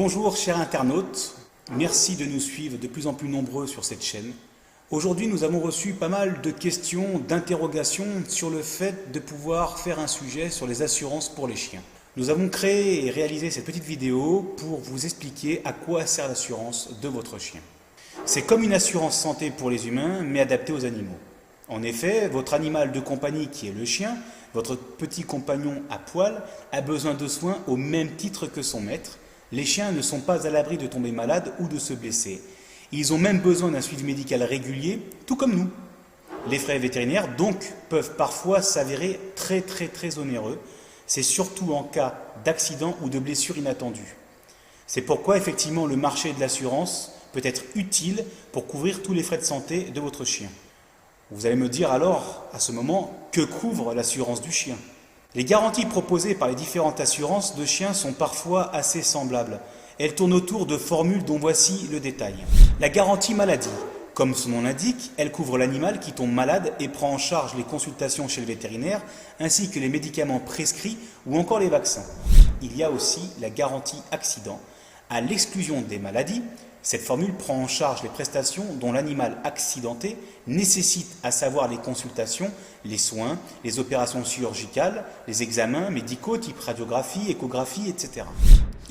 Bonjour chers internautes, merci de nous suivre de plus en plus nombreux sur cette chaîne. Aujourd'hui nous avons reçu pas mal de questions, d'interrogations sur le fait de pouvoir faire un sujet sur les assurances pour les chiens. Nous avons créé et réalisé cette petite vidéo pour vous expliquer à quoi sert l'assurance de votre chien. C'est comme une assurance santé pour les humains mais adaptée aux animaux. En effet, votre animal de compagnie qui est le chien, votre petit compagnon à poil, a besoin de soins au même titre que son maître. Les chiens ne sont pas à l'abri de tomber malades ou de se blesser. Ils ont même besoin d'un suivi médical régulier, tout comme nous. Les frais vétérinaires, donc, peuvent parfois s'avérer très onéreux. C'est surtout en cas d'accident ou de blessure inattendue. C'est pourquoi, effectivement, le marché de l'assurance peut être utile pour couvrir tous les frais de santé de votre chien. Vous allez me dire alors, à ce moment, que couvre l'assurance du chien ? Les garanties proposées par les différentes assurances de chiens sont parfois assez semblables. Elles tournent autour de formules dont voici le détail. La garantie maladie. Comme son nom l'indique, elle couvre l'animal qui tombe malade et prend en charge les consultations chez le vétérinaire, ainsi que les médicaments prescrits ou encore les vaccins. Il y a aussi la garantie accident. À l'exclusion des maladies, cette formule prend en charge les prestations dont l'animal accidenté nécessite, à savoir les consultations, les soins, les opérations chirurgicales, les examens médicaux type radiographie, échographie, etc.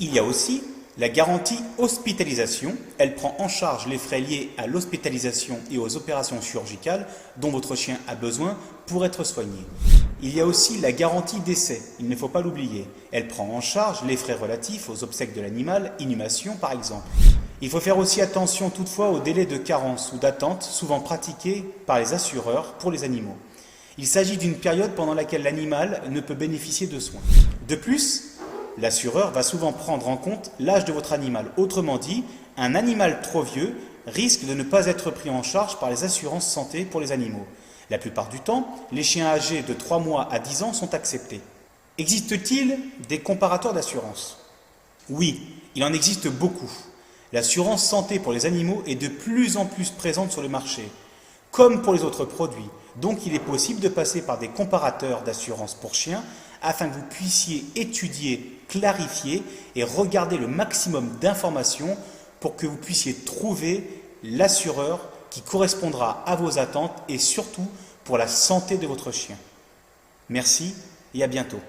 Il y a aussi la garantie hospitalisation. Elle prend en charge les frais liés à l'hospitalisation et aux opérations chirurgicales dont votre chien a besoin pour être soigné. Il y a aussi la garantie décès, il ne faut pas l'oublier. Elle prend en charge les frais relatifs aux obsèques de l'animal, inhumation par exemple. Il faut faire aussi attention toutefois aux délais de carence ou d'attente souvent pratiqués par les assureurs pour les animaux. Il s'agit d'une période pendant laquelle l'animal ne peut bénéficier de soins. De plus, l'assureur va souvent prendre en compte l'âge de votre animal. Autrement dit, un animal trop vieux risque de ne pas être pris en charge par les assurances santé pour les animaux. La plupart du temps, les chiens âgés de 3 mois à 10 ans sont acceptés. Existe-t-il des comparateurs d'assurance ? Oui, il en existe beaucoup. L'assurance santé pour les animaux est de plus en plus présente sur le marché, comme pour les autres produits. Donc il est possible de passer par des comparateurs d'assurance pour chiens afin que vous puissiez étudier, clarifier et regarder le maximum d'informations pour que vous puissiez trouver l'assureur qui correspondra à vos attentes et surtout pour la santé de votre chien. Merci et à bientôt.